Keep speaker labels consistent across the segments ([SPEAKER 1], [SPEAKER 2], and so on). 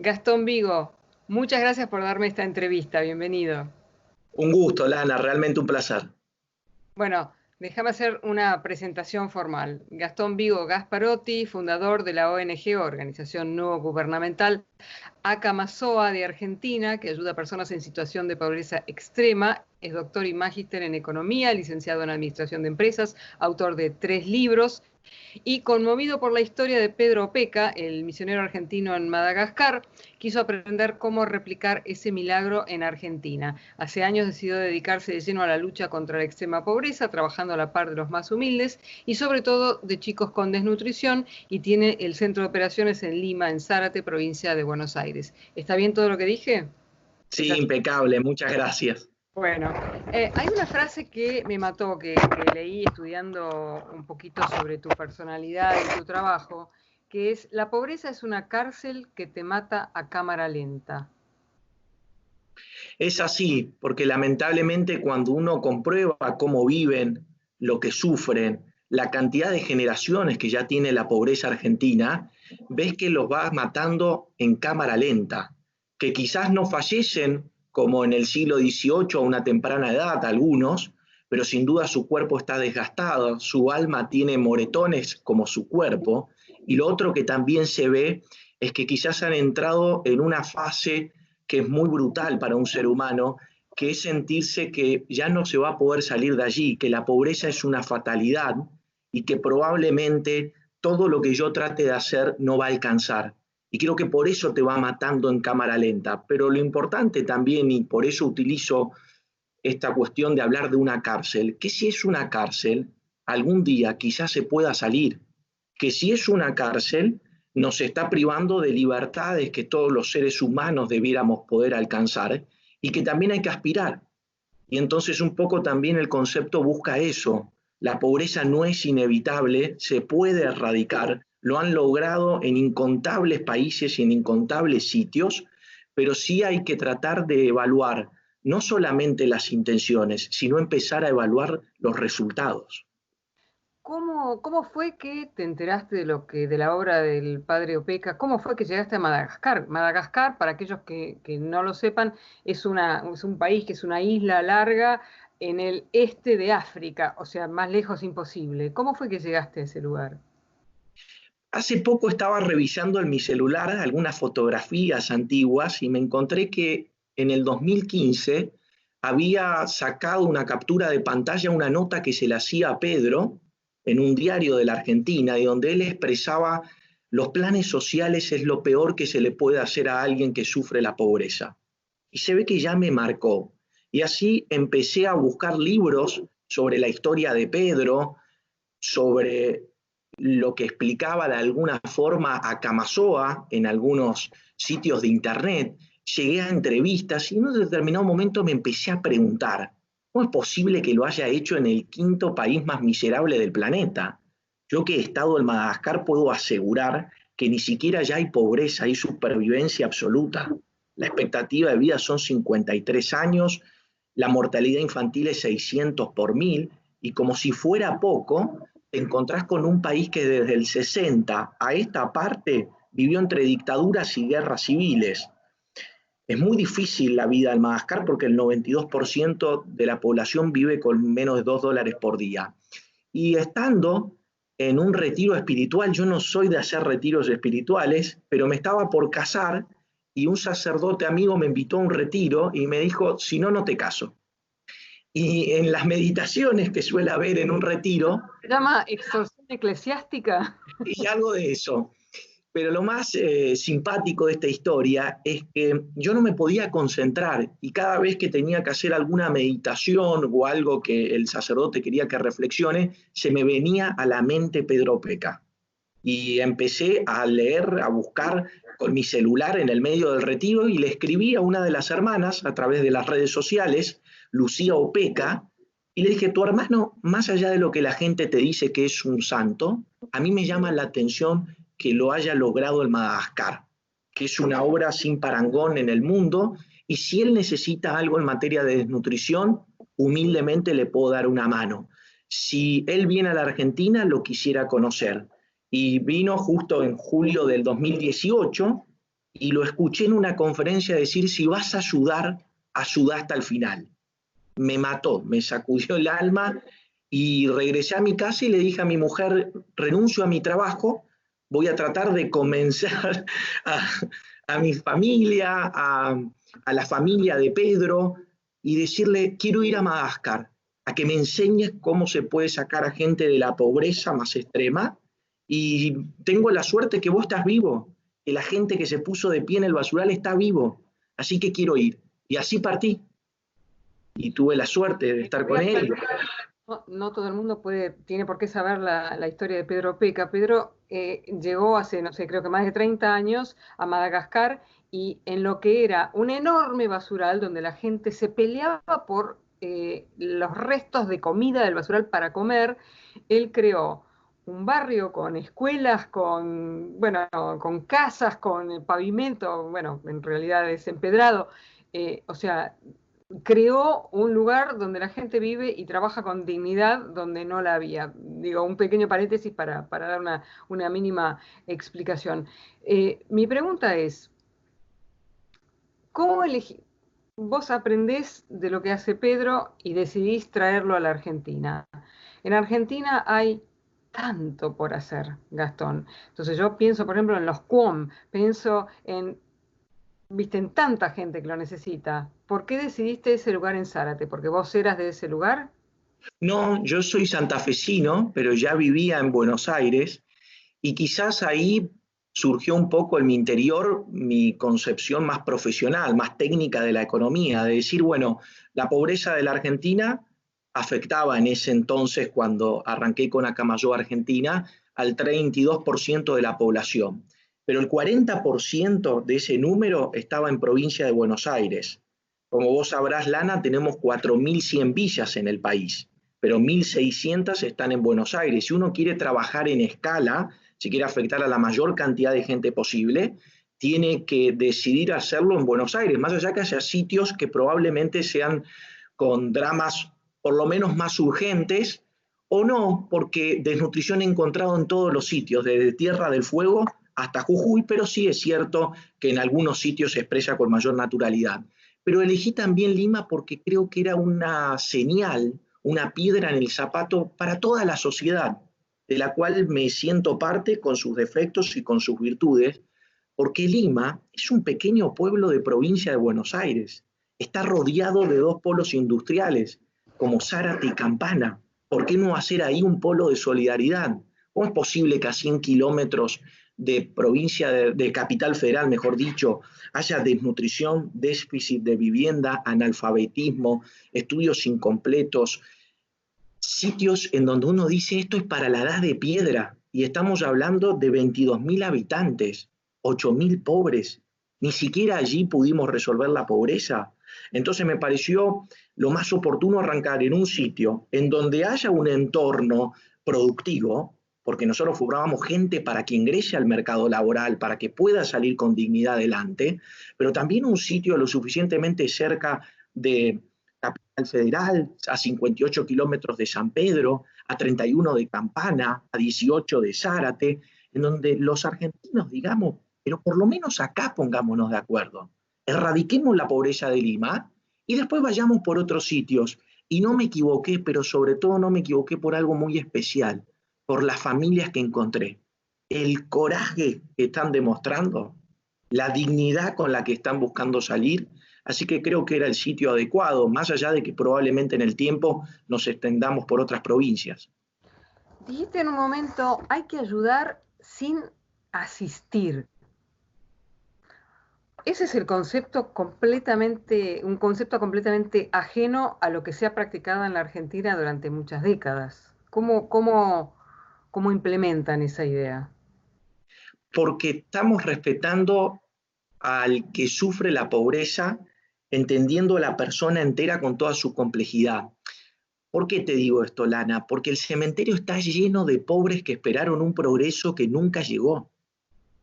[SPEAKER 1] Gastón Vigo, muchas gracias por darme esta entrevista. Bienvenido.
[SPEAKER 2] Un gusto, Lana, realmente un placer.
[SPEAKER 1] Bueno, déjame hacer una presentación formal. Gastón Vigo Gasparotti, fundador de la ONG, Organización No Gubernamental Acamasoa de Argentina, que ayuda a personas en situación de pobreza extrema. Es doctor y magíster en economía, licenciado en administración de empresas, autor de 3 libros. Y conmovido por la historia de Pedro Opeca, el misionero argentino en Madagascar, quiso aprender cómo replicar ese milagro en Argentina. Hace años decidió dedicarse de lleno a la lucha contra la extrema pobreza, trabajando a la par de los más humildes y sobre todo de chicos con desnutrición, y tiene el centro de operaciones en Lima, en Zárate, provincia de Buenos Aires. ¿Está bien todo lo que dije? ¿Es
[SPEAKER 2] Sí,
[SPEAKER 1] así?
[SPEAKER 2] impecable, muchas gracias.
[SPEAKER 1] Bueno, hay una frase que me mató, que leí estudiando un poquito sobre tu personalidad y tu trabajo, que es: la pobreza es una cárcel que te mata a cámara lenta.
[SPEAKER 2] Es así, porque lamentablemente cuando uno comprueba cómo viven, lo que sufren, la cantidad de generaciones que ya tiene la pobreza argentina, ves que los va matando en cámara lenta, que quizás no fallecen como en el siglo XVIII a una temprana edad algunos, pero sin duda su cuerpo está desgastado, su alma tiene moretones como su cuerpo, y lo otro que también se ve es que quizás han entrado en una fase que es muy brutal para un ser humano, que es sentirse que ya no se va a poder salir de allí, que la pobreza es una fatalidad y que probablemente todo lo que yo trate de hacer no va a alcanzar. Y creo que por eso te va matando en cámara lenta. Pero lo importante también, y por eso utilizo esta cuestión de hablar de una cárcel, que si es una cárcel, algún día quizás se pueda salir, que si es una cárcel, nos está privando de libertades que todos los seres humanos debiéramos poder alcanzar y que también hay que aspirar. Y entonces un poco también el concepto busca eso. La pobreza no es inevitable, se puede erradicar, lo han logrado en incontables países y en incontables sitios, pero sí hay que tratar de evaluar no solamente las intenciones, sino empezar a evaluar los resultados.
[SPEAKER 1] ¿Cómo fue que te enteraste de la obra del padre Opeca? ¿Cómo fue que llegaste a Madagascar? Madagascar, para aquellos que no lo sepan, es un país que es una isla larga en el este de África, o sea, más lejos imposible. ¿Cómo fue que llegaste a ese lugar?
[SPEAKER 2] Hace poco estaba revisando en mi celular algunas fotografías antiguas y me encontré que en el 2015 había sacado una captura de pantalla, una nota que se le hacía a Pedro en un diario de la Argentina, y donde él expresaba: los planes sociales es lo peor que se le puede hacer a alguien que sufre la pobreza. Y se ve que ya me marcó. Y así empecé a buscar libros sobre la historia de Pedro, sobre lo que explicaba de alguna forma a Camasoa en algunos sitios de internet, llegué a entrevistas y en un determinado momento me empecé a preguntar: ¿cómo es posible que lo haya hecho en el quinto país más miserable del planeta? Yo, que he estado en Madagascar, puedo asegurar que ni siquiera ya hay pobreza, hay supervivencia absoluta. La expectativa de vida son 53 años, la mortalidad infantil es 600 por mil, y como si fuera poco, te encontrás con un país que desde el 60 a esta parte vivió entre dictaduras y guerras civiles. Es muy difícil la vida en Madagascar porque el 92% de la población vive con menos de $2 por día. Y estando en un retiro espiritual, yo no soy de hacer retiros espirituales, pero me estaba por casar y un sacerdote amigo me invitó a un retiro y me dijo: si no, no te caso. Y en las meditaciones que suele haber en un retiro,
[SPEAKER 1] ¿Se llama extorsión eclesiástica?
[SPEAKER 2] y algo de eso. Pero lo más simpático de esta historia es que yo no me podía concentrar, y cada vez que tenía que hacer alguna meditación o algo que el sacerdote quería que reflexione, se me venía a la mente Pedro Peca. Y empecé a leer, a buscar con mi celular en el medio del retiro, y le escribí a una de las hermanas a través de las redes sociales, Lucía Opeca, y le dije: tu hermano, más allá de lo que la gente te dice que es un santo, a mí me llama la atención que lo haya logrado el Madagascar, que es una obra sin parangón en el mundo, y si él necesita algo en materia de desnutrición, humildemente le puedo dar una mano. Si él viene a la Argentina, lo quisiera conocer. Y vino justo en julio del 2018, y lo escuché en una conferencia decir, si vas a ayudar, ayuda hasta el final. Me mató, me sacudió el alma y regresé a mi casa y le dije a mi mujer, renuncio a mi trabajo, voy a tratar de convencer a, a mi familia, a la familia de Pedro y decirle, quiero ir a Madagascar, a que me enseñes cómo se puede sacar a gente de la pobreza más extrema y tengo la suerte que vos estás vivo, que la gente que se puso de pie en el basural está vivo, así que quiero ir. Y así partí y tuve la suerte de estar con él.
[SPEAKER 1] No, no todo el mundo tiene por qué saber la historia de Pedro Peca. Pedro llegó hace, no sé, creo que más de 30 años a Madagascar y en lo que era un enorme basural donde la gente se peleaba por los restos de comida del basural para comer, él creó un barrio con escuelas, bueno, con casas, con pavimento, bueno, en realidad es empedrado. O sea, creó un lugar donde la gente vive y trabaja con dignidad donde no la había. Digo, un pequeño paréntesis para dar una mínima explicación. Mi pregunta es, ¿cómo elegí? Vos aprendés de lo que hace Pedro y decidís traerlo a la Argentina. En Argentina hay tanto por hacer, Gastón. Entonces yo pienso, por ejemplo, en los QOM, pienso viste, en tanta gente que lo necesita. ¿Por qué decidiste ese lugar en Zárate? ¿Porque vos eras de ese lugar?
[SPEAKER 2] No, yo soy santafesino, pero ya vivía en Buenos Aires y quizás ahí surgió un poco en mi interior mi concepción más profesional, más técnica de la economía, de decir, bueno, la pobreza de la Argentina afectaba en ese entonces, cuando arranqué con Acamayo Argentina, al 32% de la población. Pero el 40% de ese número estaba en provincia de Buenos Aires. Como vos sabrás, Lana, tenemos 4.100 villas en el país, pero 1.600 están en Buenos Aires. Si uno quiere trabajar en escala, si quiere afectar a la mayor cantidad de gente posible, tiene que decidir hacerlo en Buenos Aires, más allá que haya sitios que probablemente sean con dramas por lo menos más urgentes, o no, porque desnutrición he encontrado en todos los sitios, desde Tierra del Fuego hasta Jujuy, pero sí es cierto que en algunos sitios se expresa con mayor naturalidad. Pero elegí también Lima porque creo que era una señal, una piedra en el zapato para toda la sociedad, de la cual me siento parte con sus defectos y con sus virtudes, porque Lima es un pequeño pueblo de provincia de Buenos Aires. Está rodeado de dos polos industriales, como Zárate y Campana. ¿Por qué no hacer ahí un polo de solidaridad? ¿Cómo es posible que a 100 kilómetros de provincia, de capital federal, mejor dicho, haya desnutrición, déficit de vivienda, analfabetismo, estudios incompletos, sitios en donde uno dice esto es para la edad de piedra y estamos hablando de 22.000 habitantes, 8.000 pobres? Ni siquiera allí pudimos resolver la pobreza. Entonces me pareció lo más oportuno arrancar en un sitio en donde haya un entorno productivo, porque nosotros formábamos gente para que ingrese al mercado laboral, para que pueda salir con dignidad adelante, pero también un sitio lo suficientemente cerca de Capital Federal, a 58 kilómetros de San Pedro, a 31 de Campana, a 18 de Zárate, en donde los argentinos, digamos, pero por lo menos acá pongámonos de acuerdo, erradiquemos la pobreza de Lima y después vayamos por otros sitios. Y no me equivoqué, pero sobre todo no me equivoqué por algo muy especial, por las familias que encontré, el coraje que están demostrando, la dignidad con la que están buscando salir. Así que creo que era el sitio adecuado, más allá de que probablemente en el tiempo nos extendamos por otras provincias.
[SPEAKER 1] Dijiste en un momento, hay que ayudar sin asistir. Ese es el concepto un concepto completamente ajeno a lo que se ha practicado en la Argentina durante muchas décadas. ¿Cómo implementan esa idea?
[SPEAKER 2] Porque estamos respetando al que sufre la pobreza, entendiendo a la persona entera con toda su complejidad. ¿Por qué te digo esto, Lana? Porque el cementerio está lleno de pobres que esperaron un progreso que nunca llegó.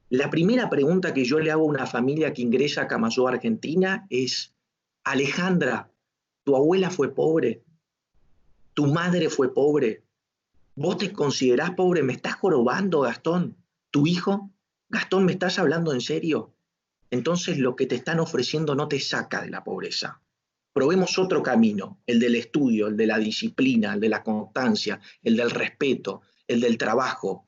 [SPEAKER 2] La primera pregunta que yo le hago a una familia que ingresa a Camayo, Argentina, es: Alejandra, tu abuela fue pobre, tu madre fue pobre, vos te considerás pobre, me estás jorobando, Gastón. ¿Tu hijo? Gastón, ¿me estás hablando en serio? entonces lo que te están ofreciendo no te saca de la pobreza. Probemos otro camino, el del estudio, el de la disciplina, el de la constancia, el del respeto, el del trabajo.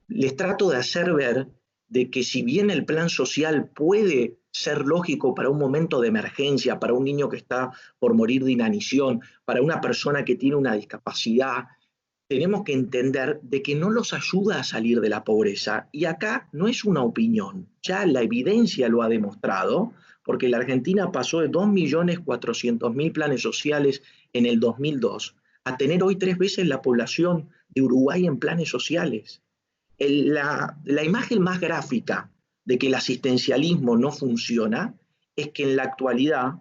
[SPEAKER 2] Les trato de hacer ver de que si bien el plan social puede ser lógico para un momento de emergencia, para un niño que está por morir de inanición, para una persona que tiene una discapacidad, tenemos que entender de que no los ayuda a salir de la pobreza. Y acá no es una opinión, ya la evidencia lo ha demostrado, porque la Argentina pasó de 2.400.000 planes sociales en el 2002 a tener hoy 3 veces la población de Uruguay en planes sociales. La imagen más gráfica de que el asistencialismo no funciona es que en la actualidad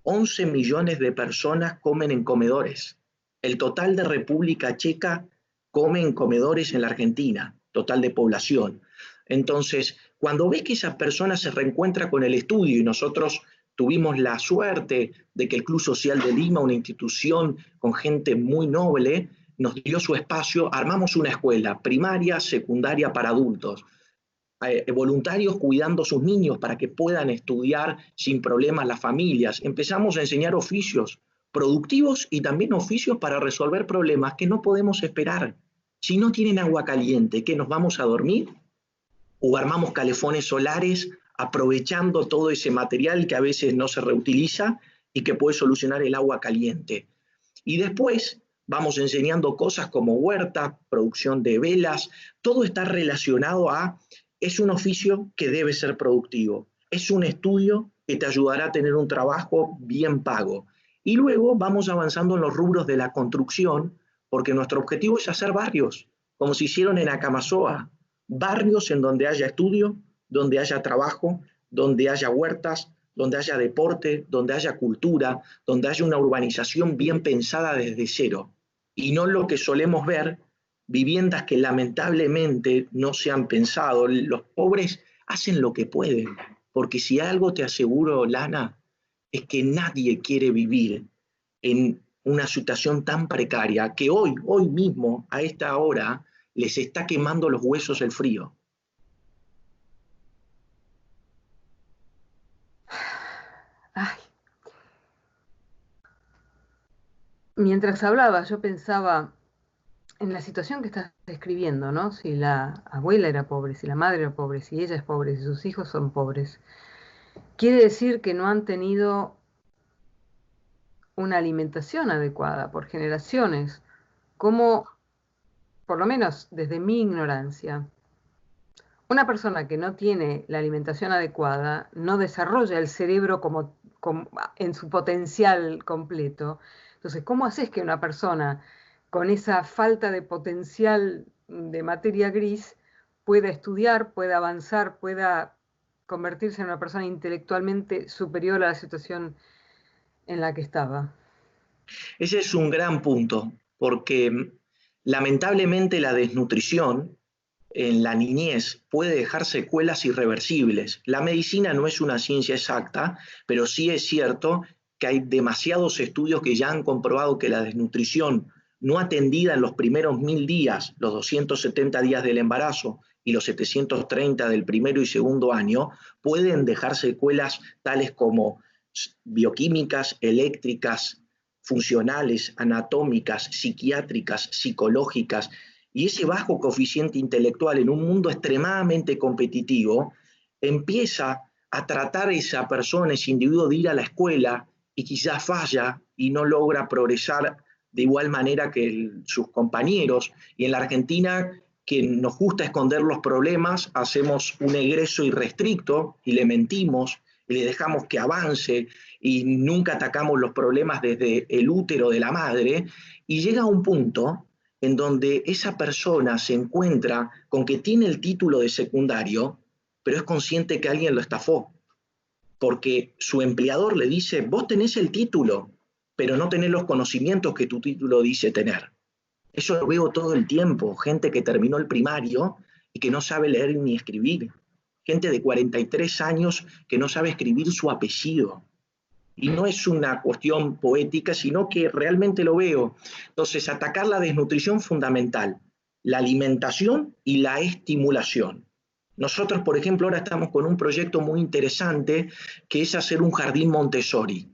[SPEAKER 2] 11 millones de personas comen en comedores. El total de República Checa come en comedores en la Argentina, total de población. Entonces, cuando ves que esa persona se reencuentra con el estudio, y nosotros tuvimos la suerte de que el Club Social de Lima, una institución con gente muy noble, nos dio su espacio, armamos una escuela primaria, secundaria para adultos, voluntarios cuidando a sus niños para que puedan estudiar sin problemas las familias. Empezamos a enseñar oficios productivos y también oficios para resolver problemas que no podemos esperar. Si no tienen agua caliente, ¿qué nos vamos a dormir? ¿O armamos calefones solares aprovechando todo ese material que a veces no se reutiliza y que puede solucionar el agua caliente? Y después vamos enseñando cosas como huerta, producción de velas, todo está relacionado a, es un oficio que debe ser productivo, es un estudio que te ayudará a tener un trabajo bien pago. Y luego vamos avanzando en los rubros de la construcción, porque nuestro objetivo es hacer barrios, como se hicieron en Acamasoa, barrios en donde haya estudio, donde haya trabajo, donde haya huertas, donde haya deporte, donde haya cultura, donde haya una urbanización bien pensada desde cero. Y no lo que solemos ver, viviendas que lamentablemente no se han pensado. Los pobres hacen lo que pueden, porque si algo te aseguro, Lana, es que nadie quiere vivir en una situación tan precaria que hoy mismo, a esta hora, les está quemando los huesos el frío.
[SPEAKER 1] Ay. Mientras hablaba, yo pensaba en la situación que estás describiendo, ¿no? Si la abuela era pobre, si la madre era pobre, si ella es pobre, si sus hijos son pobres, quiere decir que no han tenido una alimentación adecuada por generaciones. Como, por lo menos desde mi ignorancia, una persona que no tiene la alimentación adecuada no desarrolla el cerebro en su potencial completo. Entonces, ¿cómo haces que una persona con esa falta de potencial de materia gris pueda estudiar, pueda avanzar, pueda convertirse en una persona intelectualmente superior a la situación en la que estaba?
[SPEAKER 2] Ese es un gran punto, porque lamentablemente la desnutrición en la niñez puede dejar secuelas irreversibles. La medicina no es una ciencia exacta, pero sí es cierto que hay demasiados estudios que ya han comprobado que la desnutrición no atendida en los primeros 1000 días, los 270 días del embarazo y los 730 del primero y segundo año, pueden dejar secuelas tales como bioquímicas, eléctricas, funcionales, anatómicas, psiquiátricas, psicológicas, y ese bajo coeficiente intelectual en un mundo extremadamente competitivo empieza a tratar a esa persona, ese individuo, de ir a la escuela y quizás falla y no logra progresar de igual manera que sus compañeros. Y en la Argentina, que nos gusta esconder los problemas, hacemos un egreso irrestricto y le mentimos y le dejamos que avance y nunca atacamos los problemas desde el útero de la madre, y llega a un punto en donde esa persona se encuentra con que tiene el título de secundario, pero es consciente que alguien lo estafó, porque su empleador le dice, vos tenés el título, pero no tenés los conocimientos que tu título dice tener. Eso lo veo todo el tiempo, gente que terminó el primario y que no sabe leer ni escribir, gente de 43 años que no sabe escribir su apellido. Y no es una cuestión poética, sino que realmente lo veo. Entonces, atacar la desnutrición fundamental, la alimentación y la estimulación. Nosotros, por ejemplo, ahora estamos con un proyecto muy interesante que es hacer un jardín Montessori,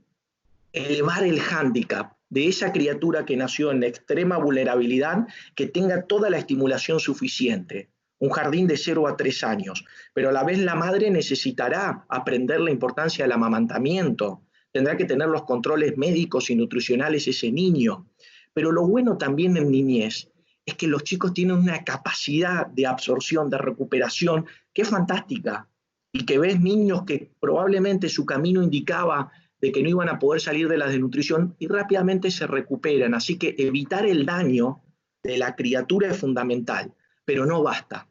[SPEAKER 2] elevar el hándicap de esa criatura que nació en extrema vulnerabilidad, que tenga toda la estimulación suficiente. Un jardín de 0 a 3 años, pero a la vez la madre necesitará aprender la importancia del amamantamiento, tendrá que tener los controles médicos y nutricionales ese niño. Pero lo bueno también en niñez es que los chicos tienen una capacidad de absorción, de recuperación, que es fantástica, y que ves niños que probablemente su camino indicaba de que no iban a poder salir de la desnutrición y rápidamente se recuperan. Así que evitar el daño de la criatura es fundamental, pero no basta.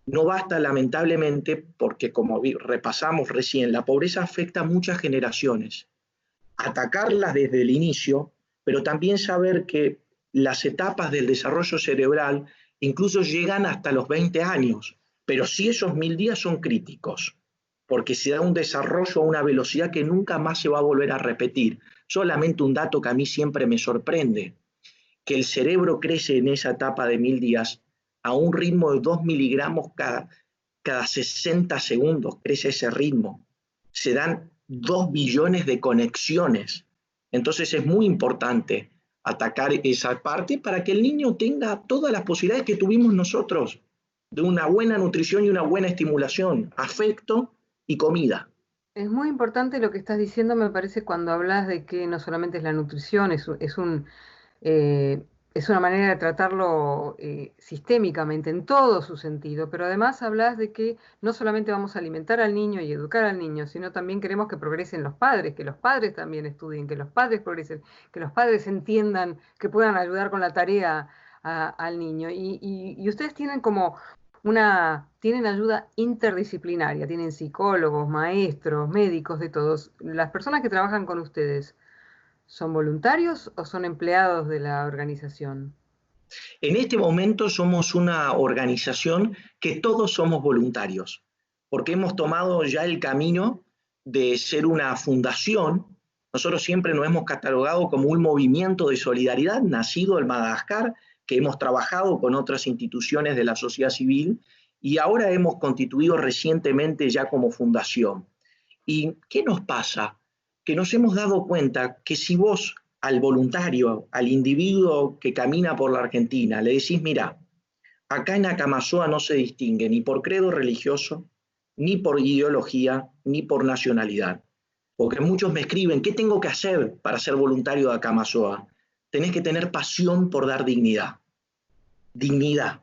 [SPEAKER 2] No basta lamentablemente porque, como repasamos recién, la pobreza afecta a muchas generaciones. Atacarlas desde el inicio, pero también saber que las etapas del desarrollo cerebral incluso llegan hasta los 20 años, pero sí esos 1000 días son críticos, porque se da un desarrollo a una velocidad que nunca más se va a volver a repetir. Solamente un dato que a mí siempre me sorprende, que el cerebro crece en esa etapa de 1000 días a un ritmo de 2 miligramos cada 60 segundos, crece ese ritmo. Se dan 2 billones de conexiones. Entonces es muy importante atacar esa parte para que el niño tenga todas las posibilidades que tuvimos nosotros, de una buena nutrición y una buena estimulación, afecto y comida.
[SPEAKER 1] Es muy importante lo que estás diciendo, me parece, cuando hablas de que no solamente es la nutrición, eh, es una manera de tratarlo sistémicamente en todo su sentido, pero además hablas de que no solamente vamos a alimentar al niño y educar al niño, sino también queremos que progresen los padres, que los padres también estudien, que los padres progresen, que los padres entiendan, que puedan ayudar con la tarea al niño. Y ustedes tienen como tienen ayuda interdisciplinaria, tienen psicólogos, maestros, médicos, de todos. Las personas que trabajan con ustedes, ¿son voluntarios o son empleados de la organización?
[SPEAKER 2] En este momento somos una organización que todos somos voluntarios, porque hemos tomado ya el camino de ser una fundación. Nosotros siempre nos hemos catalogado como un movimiento de solidaridad nacido en Madagascar, que hemos trabajado con otras instituciones de la sociedad civil y ahora hemos constituido recientemente ya como fundación. ¿Y qué nos pasa? Que nos hemos dado cuenta que si vos al voluntario, al individuo que camina por la Argentina, le decís, mira, acá en Acamazoa no se distingue ni por credo religioso, ni por ideología, ni por nacionalidad. Porque muchos me escriben, ¿qué tengo que hacer para ser voluntario de Acamazoa? Tenés que tener pasión por dar dignidad. Dignidad.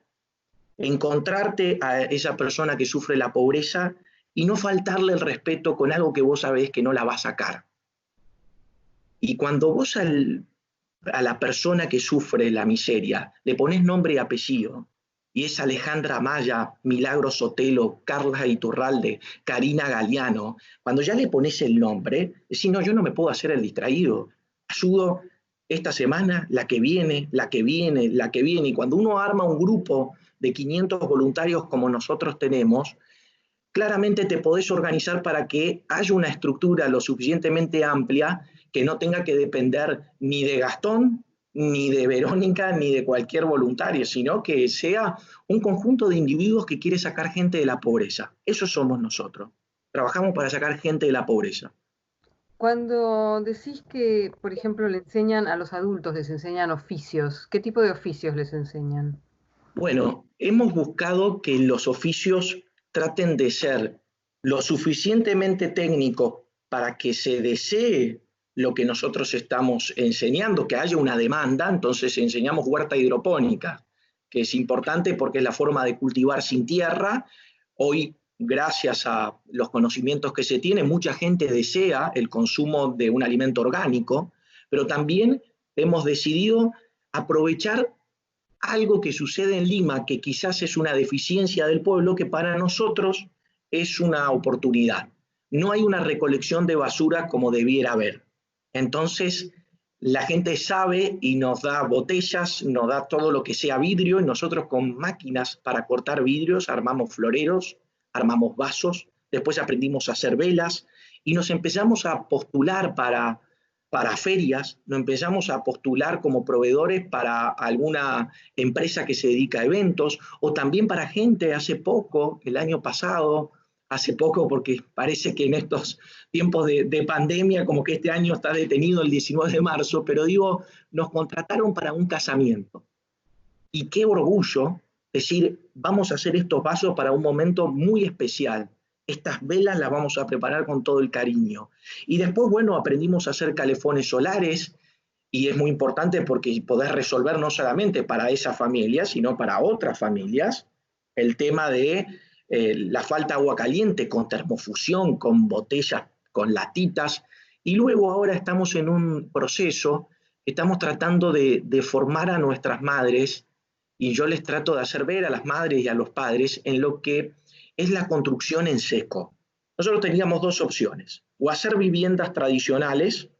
[SPEAKER 2] Encontrarte a esa persona que sufre la pobreza y no faltarle el respeto con algo que vos sabés que no la va a sacar. Y cuando vos a la persona que sufre la miseria le pones nombre y apellido, y es Alejandra Maya, Milagros Sotelo, Carla Iturralde, Karina Galeano, cuando ya le pones el nombre, decís, no, yo no me puedo hacer el distraído, ayudo esta semana, la que viene, la que viene, la que viene, y cuando uno arma un grupo de 500 voluntarios como nosotros tenemos, claramente te podés organizar para que haya una estructura lo suficientemente amplia que no tenga que depender ni de Gastón, ni de Verónica, ni de cualquier voluntario, sino que sea un conjunto de individuos que quiere sacar gente de la pobreza. Eso somos nosotros. Trabajamos para sacar gente de la pobreza.
[SPEAKER 1] Cuando decís que, por ejemplo, le enseñan a los adultos, les enseñan oficios, ¿qué tipo de oficios les enseñan?
[SPEAKER 2] Bueno, hemos buscado que los oficios traten de ser lo suficientemente técnicos para que se desee lo que nosotros estamos enseñando, que haya una demanda. Entonces enseñamos huerta hidropónica, que es importante porque es la forma de cultivar sin tierra. Hoy, gracias a los conocimientos que se tiene, mucha gente desea el consumo de un alimento orgánico, pero también hemos decidido aprovechar algo que sucede en Lima, que quizás es una deficiencia del pueblo, que para nosotros es una oportunidad. No hay una recolección de basura como debiera haber. Entonces, la gente sabe y nos da botellas, nos da todo lo que sea vidrio, y nosotros con máquinas para cortar vidrios armamos floreros, armamos vasos, después aprendimos a hacer velas y nos empezamos a postular para para ferias, nos empezamos a postular como proveedores para alguna empresa que se dedica a eventos, o también para gente hace poco, el año pasado, hace poco porque parece que en estos tiempos de pandemia, como que este año está detenido el 19 de marzo, pero digo, nos contrataron para un casamiento. Y qué orgullo decir, vamos a hacer estos vasos para un momento muy especial. Estas velas las vamos a preparar con todo el cariño. Y después, bueno, aprendimos a hacer calefones solares, y es muy importante porque podés resolver no solamente para esa familia, sino para otras familias, el tema de la falta de agua caliente con termofusión, con botellas, con latitas. Y luego ahora estamos en un proceso, estamos tratando de formar a nuestras madres, y yo les trato de hacer ver a las madres y a los padres en lo que es la construcción en seco. Nosotros teníamos dos opciones: o hacer viviendas tradicionales,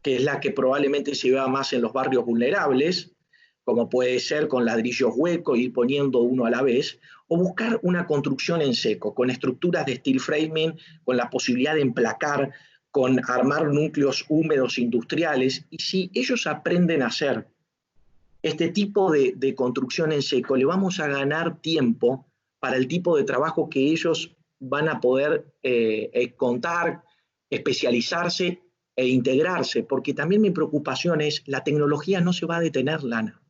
[SPEAKER 2] que es la que probablemente se vea más en los barrios vulnerables, como puede ser con ladrillos huecos, ir poniendo uno a la vez, o buscar una construcción en seco, con estructuras de steel framing, con la posibilidad de emplacar, con armar núcleos húmedos industriales. Y si ellos aprenden a hacer este tipo de construcción en seco, le vamos a ganar tiempo para el tipo de trabajo que ellos van a poder contar, especializarse e integrarse, porque también mi preocupación es, la tecnología no se va a detener, Lana.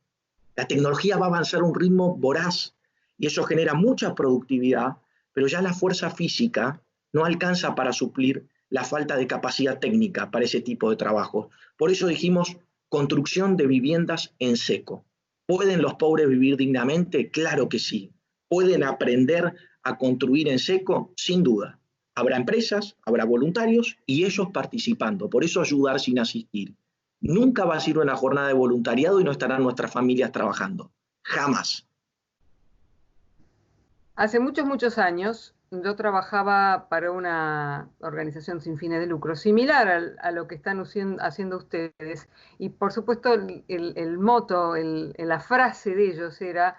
[SPEAKER 2] La tecnología va a avanzar a un ritmo voraz, y eso genera mucha productividad, pero ya la fuerza física no alcanza para suplir la falta de capacidad técnica para ese tipo de trabajo. Por eso dijimos, construcción de viviendas en seco. ¿Pueden los pobres vivir dignamente? Claro que sí. ¿Pueden aprender a construir en seco? Sin duda. Habrá empresas, habrá voluntarios y ellos participando. Por eso ayudar sin asistir. Nunca va a ser una jornada de voluntariado y no estarán nuestras familias trabajando. Jamás.
[SPEAKER 1] Hace muchos, muchos años yo trabajaba para una organización sin fines de lucro, similar a lo que están haciendo ustedes. Y por supuesto el moto, la frase de ellos era: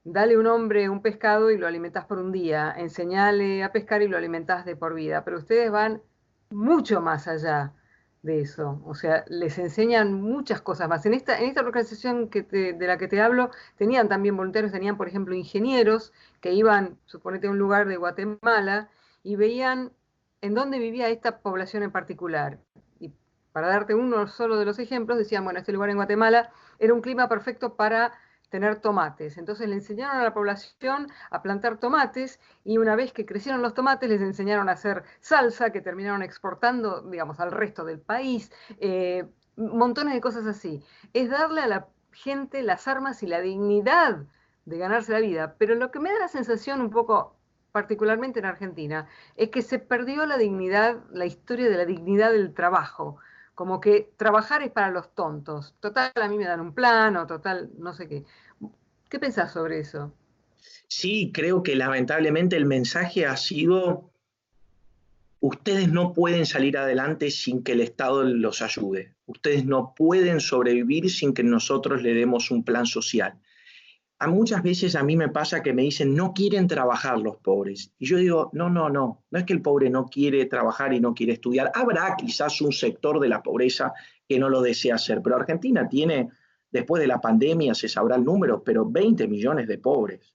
[SPEAKER 1] dale a un hombre un pescado y lo alimentás por un día, enseñale a pescar y lo alimentás de por vida. Pero ustedes van mucho más allá de eso, o sea, les enseñan muchas cosas más. En esta organización de la que te hablo, tenían también voluntarios, tenían, por ejemplo, ingenieros que iban, suponete, a un lugar de Guatemala y veían en dónde vivía esta población en particular. Y para darte uno solo de los ejemplos, decían, bueno, este lugar en Guatemala era un clima perfecto para tener tomates. Entonces le enseñaron a la población a plantar tomates, y una vez que crecieron los tomates les enseñaron a hacer salsa, que terminaron exportando, digamos, al resto del país. Montones de cosas así. Es darle a la gente las armas y la dignidad de ganarse la vida. Pero lo que me da la sensación un poco, particularmente en Argentina, es que se perdió la dignidad, la historia de la dignidad del trabajo. Como que trabajar es para los tontos. Total, a mí me dan un plano, total, no sé qué. ¿Qué pensás sobre eso?
[SPEAKER 2] Sí, creo que lamentablemente el mensaje ha sido: ustedes no pueden salir adelante sin que el Estado los ayude. Ustedes no pueden sobrevivir sin que nosotros le demos un plan social. Muchas veces a mí me pasa que me dicen, no quieren trabajar los pobres. Y yo digo, no, no, no, no es que el pobre no quiere trabajar y no quiere estudiar. Habrá quizás un sector de la pobreza que no lo desea hacer, pero Argentina tiene, después de la pandemia, se sabrá el número, pero 20 millones de pobres.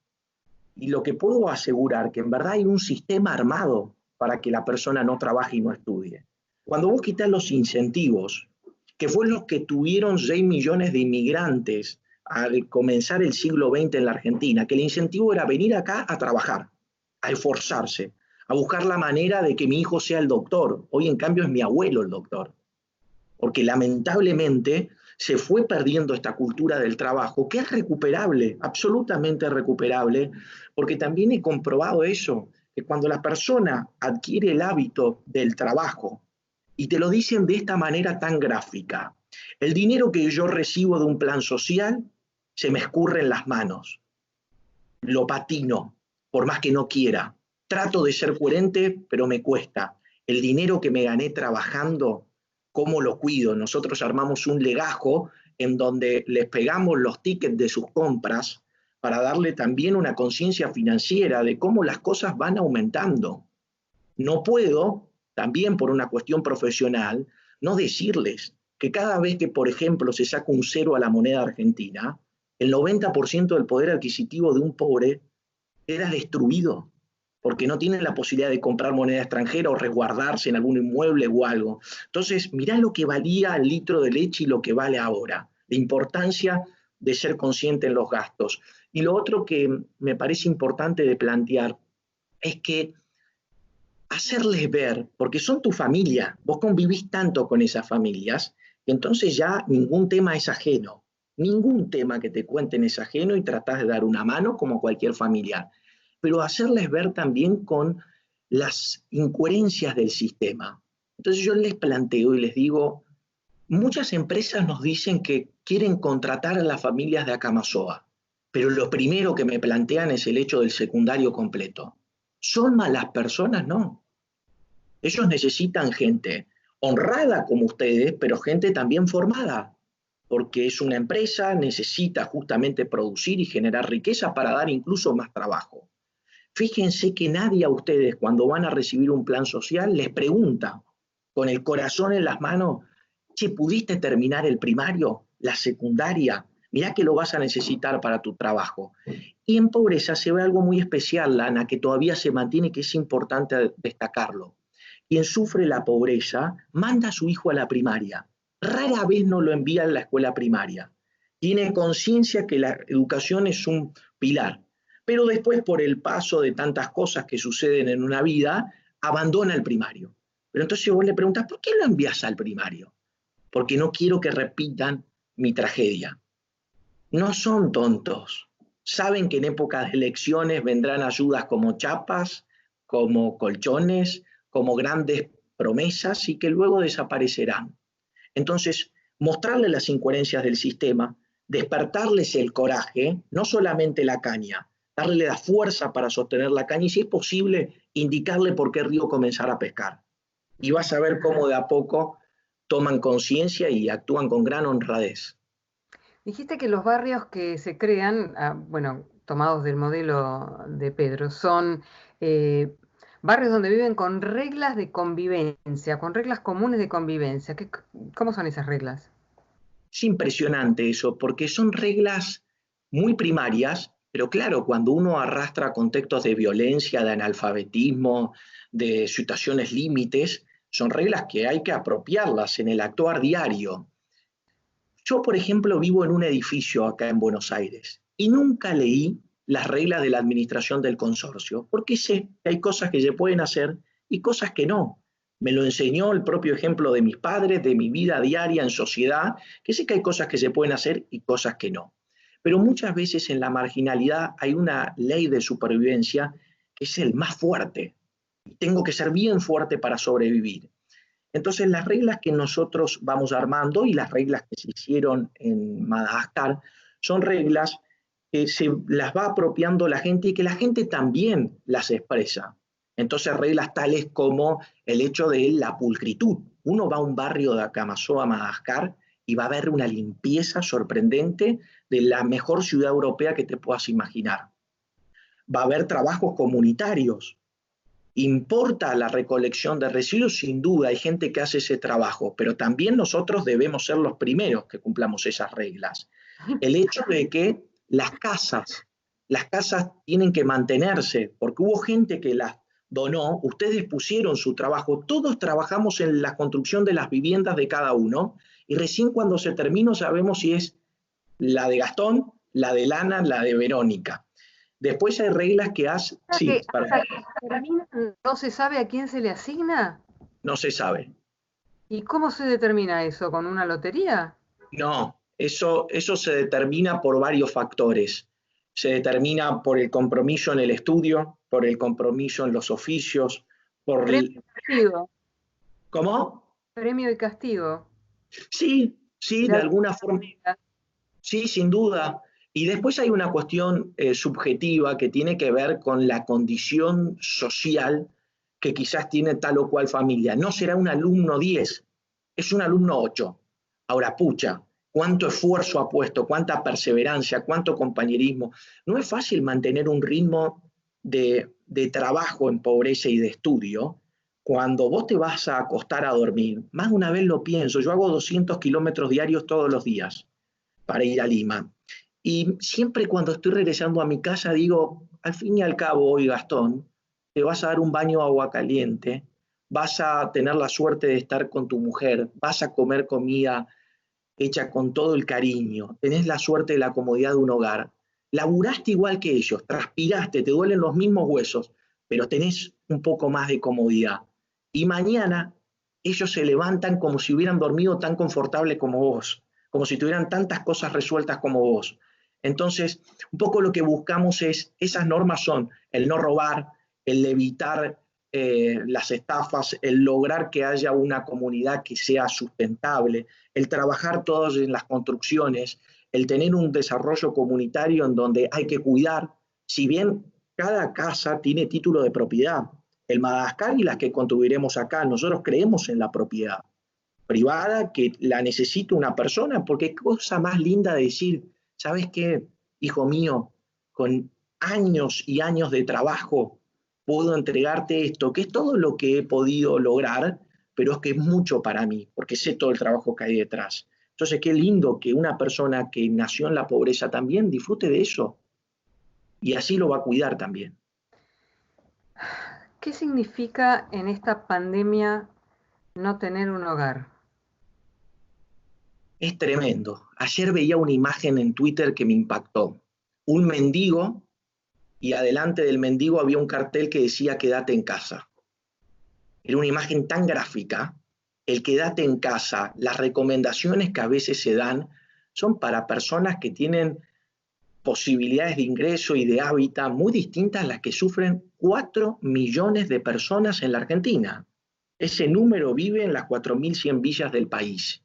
[SPEAKER 2] Y lo que puedo asegurar que en verdad hay un sistema armado para que la persona no trabaje y no estudie. Cuando vos quitas los incentivos, que fue los que tuvieron 6 millones de inmigrantes al comenzar el siglo XX en la Argentina, que el incentivo era venir acá a trabajar, a esforzarse, a buscar la manera de que mi hijo sea el doctor. Hoy en cambio es mi abuelo el doctor, porque lamentablemente se fue perdiendo esta cultura del trabajo, que es recuperable, absolutamente recuperable, porque también he comprobado eso, que cuando la persona adquiere el hábito del trabajo, y te lo dicen de esta manera tan gráfica: el dinero que yo recibo de un plan social se me escurre en las manos, lo patino, por más que no quiera, trato de ser coherente, pero me cuesta. El dinero que me gané trabajando, ¿cómo lo cuido? Nosotros armamos un legajo en donde les pegamos los tickets de sus compras para darle también una conciencia financiera de cómo las cosas van aumentando. No puedo, también por una cuestión profesional, no decirles, que cada vez que, por ejemplo, se saca un cero a la moneda argentina, el 90% del poder adquisitivo de un pobre era destruido, porque no tienen la posibilidad de comprar moneda extranjera o resguardarse en algún inmueble o algo. Entonces, mirá lo que valía el litro de leche y lo que vale ahora, la importancia de ser consciente en los gastos. Y lo otro que me parece importante de plantear es que hacerles ver, porque son tu familia, vos convivís tanto con esas familias, que entonces ya ningún tema es ajeno, ningún tema que te cuenten es ajeno y tratás de dar una mano como cualquier familiar, pero hacerles ver también con las incoherencias del sistema. Entonces yo les planteo y les digo, muchas empresas nos dicen que quieren contratar a las familias de Acamasoa, pero lo primero que me plantean es el hecho del secundario completo. ¿Son malas personas? No. Ellos necesitan gente honrada como ustedes, pero gente también formada, porque es una empresa, necesita justamente producir y generar riqueza para dar incluso más trabajo. Fíjense que nadie a ustedes, cuando van a recibir un plan social, les pregunta, con el corazón en las manos, che, ¿pudiste terminar el primario, la secundaria? Mirá que lo vas a necesitar para tu trabajo. Y en pobreza se ve algo muy especial, Lana, que todavía se mantiene, que es importante destacarlo. Quien sufre la pobreza manda a su hijo a la primaria. Rara vez no lo envía a la escuela primaria. Tiene conciencia que la educación es un pilar, pero después por el paso de tantas cosas que suceden en una vida, abandona el primario. Pero entonces vos le preguntas, ¿por qué lo envías al primario? Porque no quiero que repitan mi tragedia. No son tontos. Saben que en épocas de elecciones vendrán ayudas como chapas, como colchones, como grandes promesas y que luego desaparecerán. Entonces, mostrarles las incoherencias del sistema, despertarles el coraje, no solamente la caña, darle la fuerza para sostener la caña y, si es posible, indicarle por qué río comenzar a pescar. Y vas a ver cómo de a poco toman conciencia y actúan con gran honradez.
[SPEAKER 1] Dijiste que los barrios que se crean, bueno, tomados del modelo de Pedro, son eh, barrios donde viven con reglas de convivencia, con reglas comunes de convivencia. ¿Cómo son esas reglas?
[SPEAKER 2] Es impresionante eso, porque son reglas muy primarias, pero claro, cuando uno arrastra contextos de violencia, de analfabetismo, de situaciones límites, son reglas que hay que apropiarlas en el actuar diario. Yo, por ejemplo, vivo en un edificio acá en Buenos Aires y nunca leí las reglas de la administración del consorcio, porque sé que hay cosas que se pueden hacer y cosas que no. Me lo enseñó el propio ejemplo de mis padres, de mi vida diaria en sociedad, que sé que hay cosas que se pueden hacer y cosas que no. Pero muchas veces en la marginalidad hay una ley de supervivencia que es el más fuerte. Tengo que ser bien fuerte para sobrevivir. Entonces, las reglas que nosotros vamos armando y las reglas que se hicieron en Madagascar son reglas que se las va apropiando la gente y que la gente también las expresa. Entonces, reglas tales como el hecho de la pulcritud. Uno va a un barrio de Acamasoa, Madagascar, y va a ver una limpieza sorprendente de la mejor ciudad europea que te puedas imaginar. Va a haber trabajos comunitarios. ¿Importa la recolección de residuos? Sin duda, hay gente que hace ese trabajo, pero también nosotros debemos ser los primeros que cumplamos esas reglas. El hecho de que las casas tienen que mantenerse, porque hubo gente que las donó, ustedes pusieron su trabajo, todos trabajamos en la construcción de las viviendas de cada uno, y recién cuando se termina sabemos si es la de Gastón, la de Lana, la de Verónica. Después hay reglas que hacen, sí,
[SPEAKER 1] Hasta que termina, no se sabe a quién se le asigna.
[SPEAKER 2] no se sabe.
[SPEAKER 1] ¿Y cómo se determina eso? ¿Con una lotería?
[SPEAKER 2] No, eso se determina por varios factores. Se determina por el compromiso en el estudio, por el compromiso en los oficios, por
[SPEAKER 1] Premio y castigo.
[SPEAKER 2] ¿Cómo?
[SPEAKER 1] Premio y castigo.
[SPEAKER 2] Sí, sí, de
[SPEAKER 1] De
[SPEAKER 2] alguna forma,
[SPEAKER 1] manera.
[SPEAKER 2] sí, sin duda. Y después hay una cuestión subjetiva que tiene que ver con la condición social que quizás tiene tal o cual familia. No será un alumno 10, es un alumno 8. Ahora, pucha, cuánto esfuerzo ha puesto, cuánta perseverancia, cuánto compañerismo. No es fácil mantener un ritmo de trabajo en pobreza y de estudio, cuando vos te vas a acostar a dormir, más de una vez lo pienso, yo hago 200 kilómetros diarios todos los días para ir a Lima. Y siempre cuando estoy regresando a mi casa digo, al fin y al cabo, hoy Gastón, te vas a dar un baño de agua caliente, vas a tener la suerte de estar con tu mujer, vas a comer comida hecha con todo el cariño, tenés la suerte de la comodidad de un hogar, laburaste igual que ellos, transpiraste, te duelen los mismos huesos, pero tenés un poco más de comodidad. Y mañana ellos se levantan como si hubieran dormido tan confortable como vos, como si tuvieran tantas cosas resueltas como vos. Entonces, un poco lo que buscamos es, esas normas son el no robar, el evitar las estafas, el lograr que haya una comunidad que sea sustentable, el trabajar todos en las construcciones, el tener un desarrollo comunitario en donde hay que cuidar, si bien cada casa tiene título de propiedad. El Madagascar y las que construiremos acá, nosotros creemos en la propiedad privada, que la necesita una persona, porque qué cosa más linda de decir, ¿sabes qué, hijo mío? Con años y años de trabajo puedo entregarte esto, que es todo lo que he podido lograr, pero es que es mucho para mí, porque sé todo el trabajo que hay detrás. Entonces, qué lindo que una persona que nació en la pobreza también disfrute de eso, y así lo va a cuidar también.
[SPEAKER 1] ¿Qué significa en esta pandemia no tener un hogar?
[SPEAKER 2] Es tremendo. Ayer veía una imagen en Twitter que me impactó. Un mendigo y adelante del mendigo había un cartel que decía quédate en casa. Era una imagen tan gráfica, el quédate en casa, las recomendaciones que a veces se dan son para personas que tienen posibilidades de ingreso y de hábitat muy distintas a las que sufren 4 millones de personas en la Argentina. Ese número vive en las 4.100 villas del país.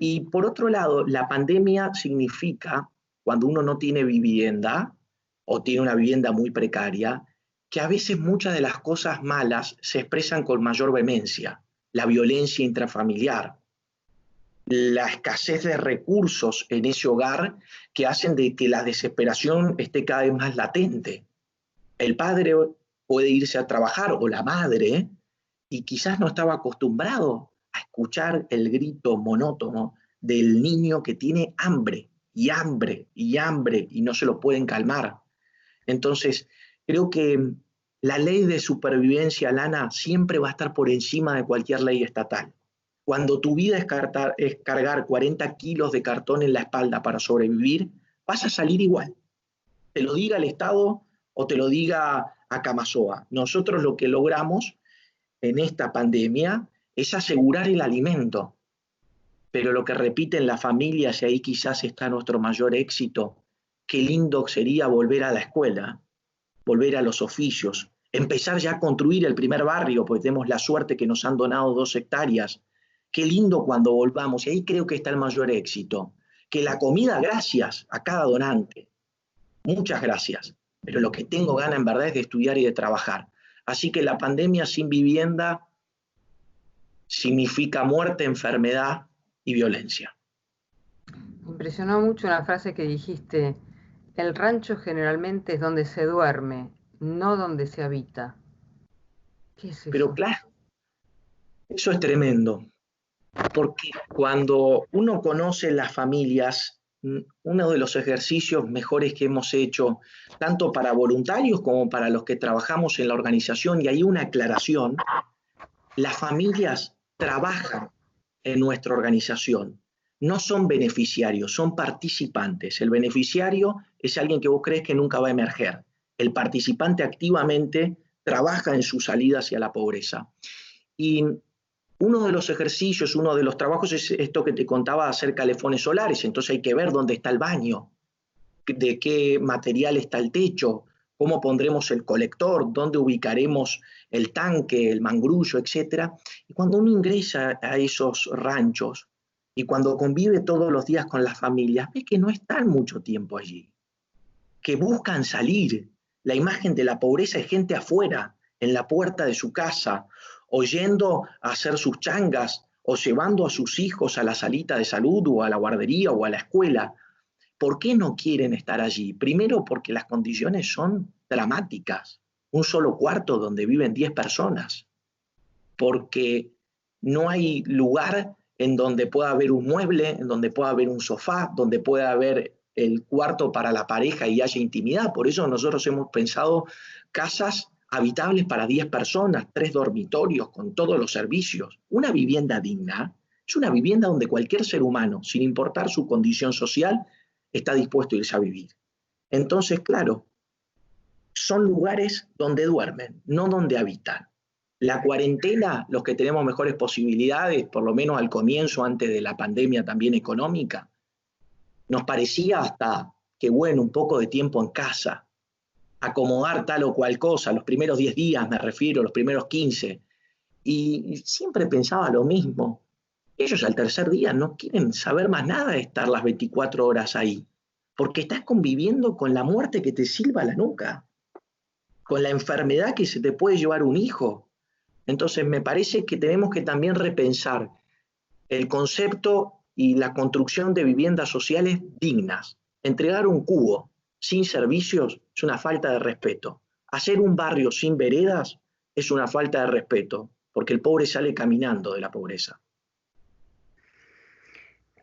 [SPEAKER 2] Y por otro lado, la pandemia significa, cuando uno no tiene vivienda o tiene una vivienda muy precaria, que a veces muchas de las cosas malas se expresan con mayor vehemencia. La violencia intrafamiliar, la escasez de recursos en ese hogar que hacen de que la desesperación esté cada vez más latente. El padre puede irse a trabajar o la madre y quizás no estaba acostumbrado a escuchar el grito monótono del niño que tiene hambre y hambre y hambre y no se lo pueden calmar. Entonces, creo que la ley de supervivencia, Lana, siempre va a estar por encima de cualquier ley estatal. Cuando tu vida es cargar 40 kilos de cartón en la espalda para sobrevivir, vas a salir igual. Te lo diga el Estado o te lo diga Acamasoa. Nosotros lo que logramos en esta pandemia es asegurar el alimento. Pero lo que repiten las familias, y ahí quizás está nuestro mayor éxito, qué lindo sería volver a la escuela, volver a los oficios, empezar ya a construir el primer barrio, pues tenemos la suerte que nos han donado 2 hectáreas. Qué lindo cuando volvamos, y ahí creo que está el mayor éxito. Que la comida, gracias a cada donante, muchas gracias, pero lo que tengo ganas en verdad es de estudiar y de trabajar. Así que la pandemia sin vivienda significa muerte, enfermedad y violencia.
[SPEAKER 1] Me impresionó mucho una frase que dijiste, el rancho generalmente es donde se duerme, no donde se habita. ¿Qué es
[SPEAKER 2] Pero
[SPEAKER 1] eso?
[SPEAKER 2] claro, eso es tremendo, porque cuando uno conoce las familias, uno de los ejercicios mejores que hemos hecho, tanto para voluntarios como para los que trabajamos en la organización, y hay una aclaración, las familias trabajan en nuestra organización, no son beneficiarios, son participantes. El beneficiario es alguien que vos crees que nunca va a emerger. El participante activamente trabaja en su salida hacia la pobreza. Y uno de los ejercicios, uno de los trabajos es esto que te contaba de hacer calefones solares. Entonces hay que ver dónde está el baño, de qué material está el techo, cómo pondremos el colector, dónde ubicaremos el tanque, el mangrullo, etc. Y cuando uno ingresa a esos ranchos y cuando convive todos los días con las familias, ve que no están mucho tiempo allí, que buscan salir. La imagen de la pobreza es gente afuera, en la puerta de su casa, o yendo a hacer sus changas, o llevando a sus hijos a la salita de salud, o a la guardería, o a la escuela. ¿Por qué no quieren estar allí? Primero porque las condiciones son dramáticas. Un solo cuarto donde viven 10 personas. porque no hay lugar en donde pueda haber un mueble, en donde pueda haber un sofá, donde pueda haber el cuarto para la pareja y haya intimidad. Por eso nosotros hemos pensado casas habitables para 10 personas, 3 dormitorios con todos los servicios. Una vivienda digna es una vivienda donde cualquier ser humano, sin importar su condición social, está dispuesto a irse a vivir. Entonces, claro, son lugares donde duermen, no donde habitan. La cuarentena, los que tenemos mejores posibilidades, por lo menos al comienzo, antes de la pandemia también económica, nos parecía hasta que bueno, un poco de tiempo en casa, acomodar tal o cual cosa, los primeros 10 días me refiero, los primeros 15, y siempre pensaba lo mismo. Ellos al tercer día no quieren saber más nada de estar las 24 horas ahí, porque estás conviviendo con la muerte que te silba la nuca, con la enfermedad que se te puede llevar un hijo. Entonces me parece que tenemos que también repensar el concepto y la construcción de viviendas sociales dignas. Entregar un cubo sin servicios es una falta de respeto. Hacer un barrio sin veredas es una falta de respeto, porque el pobre sale caminando de la pobreza.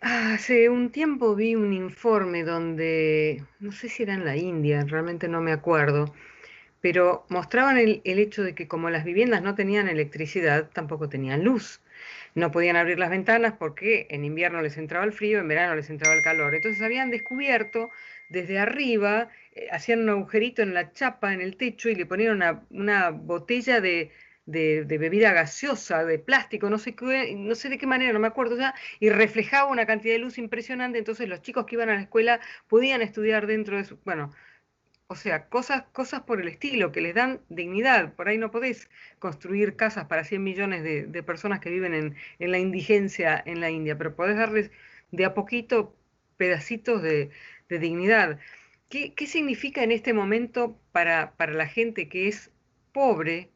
[SPEAKER 1] Hace un tiempo vi un informe donde, no sé si era en la India, realmente no me acuerdo, pero mostraban el hecho de que como las viviendas no tenían electricidad, tampoco tenían luz. No podían abrir las ventanas porque en invierno les entraba el frío, en verano les entraba el calor. Entonces habían descubierto desde arriba, hacían un agujerito en la chapa, en el techo, y le ponían una botella de bebida gaseosa, de plástico, no sé qué, no sé de qué manera, no me acuerdo ya, y reflejaba una cantidad de luz impresionante. Entonces los chicos que iban a la escuela podían estudiar dentro de su, bueno, o sea, cosas por el estilo, que les dan dignidad. Por ahí no podés construir casas para 100 millones de personas que viven en la indigencia en la India, pero podés darles de a poquito pedacitos de dignidad. ¿Qué significa en este momento para la gente que es pobre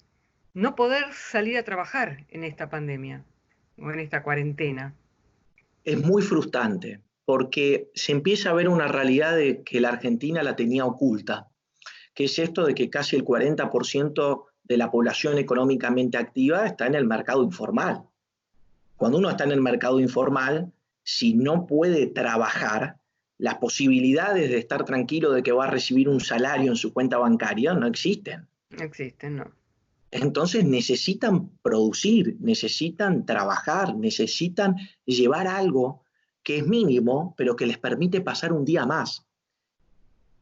[SPEAKER 1] no poder salir a trabajar en esta pandemia o en esta cuarentena?
[SPEAKER 2] Es muy frustrante, porque se empieza a ver una realidad de que la Argentina la tenía oculta, que es esto de que casi el 40% de la población económicamente activa está en el mercado informal. Cuando uno está en el mercado informal, si no puede trabajar, las posibilidades de estar tranquilo de que va a recibir un salario en su cuenta bancaria no existen.
[SPEAKER 1] No existen, ¿no?
[SPEAKER 2] Entonces necesitan producir, necesitan trabajar, necesitan llevar algo que es mínimo, pero que les permite pasar un día más.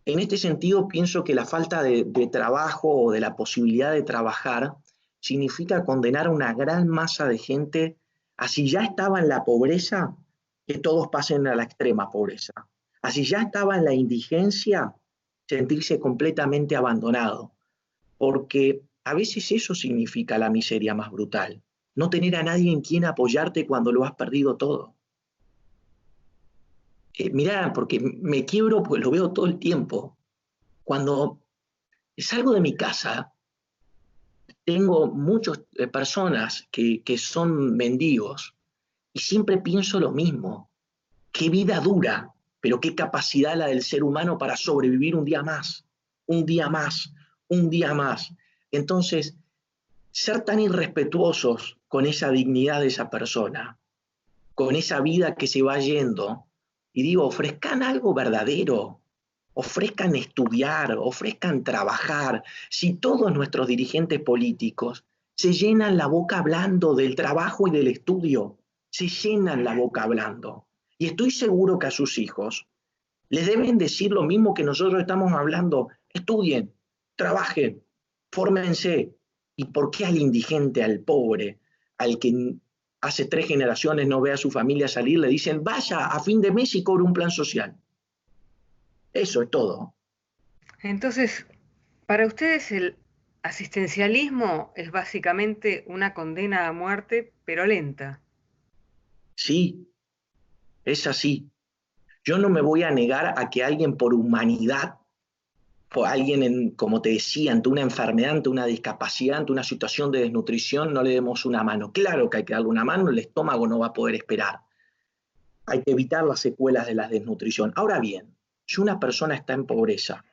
[SPEAKER 2] En este sentido, pienso que la falta de trabajo o de la posibilidad de trabajar significa condenar a una gran masa de gente a si ya estaba en la pobreza, que todos pasen a la extrema pobreza. A si ya estaba en la indigencia, sentirse completamente abandonado. Porque a veces eso significa la miseria más brutal. No tener a nadie en quien apoyarte cuando lo has perdido todo. Mirá, porque me quiebro porque lo veo todo el tiempo. Cuando salgo de mi casa, tengo muchas personas que son mendigos y siempre pienso lo mismo. Qué vida dura, pero qué capacidad la del ser humano para sobrevivir un día más, un día más, un día más. Entonces, ser tan irrespetuosos con esa dignidad de esa persona, con esa vida que se va yendo, y digo, ofrezcan algo verdadero, ofrezcan estudiar, ofrezcan trabajar. Si todos nuestros dirigentes políticos se llenan la boca hablando del trabajo y del estudio, se llenan la boca hablando, y estoy seguro que a sus hijos les deben decir lo mismo que nosotros estamos hablando: estudien, trabajen, fórmense. ¿Y por qué al indigente, al pobre, al que hace 3 generaciones no ve a su familia salir, le dicen vaya a fin de mes y cobre un plan social? Eso es todo.
[SPEAKER 1] Entonces, para ustedes el asistencialismo es básicamente una condena a muerte, pero lenta.
[SPEAKER 2] Sí, es así. Yo no me voy a negar a que alguien por humanidad, por alguien, como te decía, ante una enfermedad, ante una discapacidad, ante una situación de desnutrición, no le demos una mano. Claro que hay que darle una mano, el estómago no va a poder esperar. Hay que evitar las secuelas de la desnutrición. Ahora bien, si una persona está en pobreza,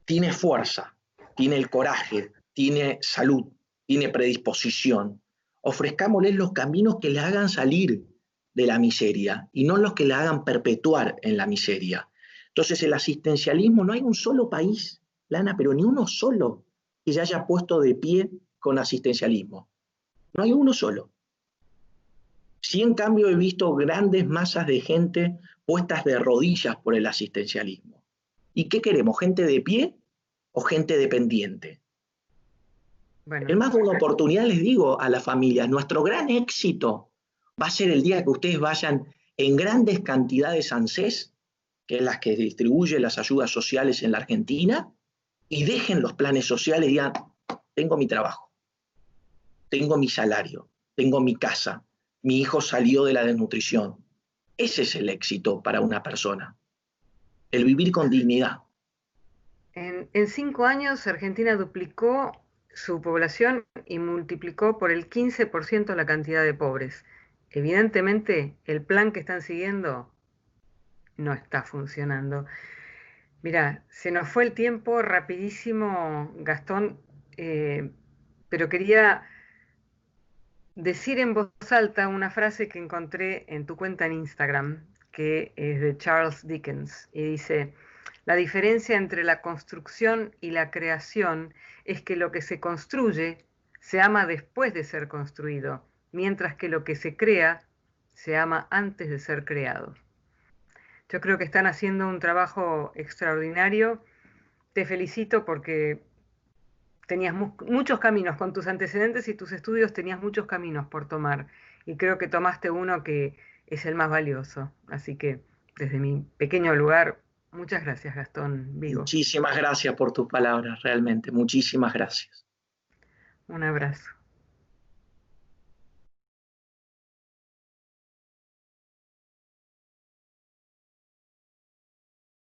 [SPEAKER 2] tiene fuerza, tiene el coraje, tiene salud, tiene predisposición, ofrezcámosles los caminos que les hagan salir de la miseria y no los que les hagan perpetuar en la miseria. Entonces el asistencialismo, no hay un solo país, Lana, pero ni uno solo que se haya puesto de pie con asistencialismo. No hay uno solo. Sí, en cambio, he visto grandes masas de gente puestas de rodillas por el asistencialismo. ¿Y qué queremos? ¿Gente de pie o gente dependiente?
[SPEAKER 1] Bueno,
[SPEAKER 2] En más de una oportunidad les digo a las familias, nuestro gran éxito va a ser el día que ustedes vayan en grandes cantidades a ANSES, que es las que distribuye las ayudas sociales en la Argentina, y dejen los planes sociales y digan, tengo mi trabajo, tengo mi salario, tengo mi casa, mi hijo salió de la desnutrición. Ese es el éxito para una persona, el vivir con dignidad.
[SPEAKER 1] en 5 años Argentina duplicó su población y multiplicó por el 15% la cantidad de pobres. Evidentemente, el plan que están siguiendo no está funcionando. Mira, se nos fue el tiempo rapidísimo, Gastón, pero quería decir en voz alta una frase que encontré en tu cuenta en Instagram, que es de Charles Dickens, y dice, la diferencia entre la construcción y la creación es que lo que se construye se ama después de ser construido, mientras que lo que se crea se ama antes de ser creado. Yo creo que están haciendo un trabajo extraordinario. Te felicito porque tenías muchos caminos con tus antecedentes y tus estudios, tenías muchos caminos por tomar y creo que tomaste uno que es el más valioso. Así que desde mi pequeño lugar, muchas gracias, Gastón Vigo.
[SPEAKER 2] Muchísimas gracias por tus palabras, realmente, muchísimas gracias.
[SPEAKER 1] Un abrazo.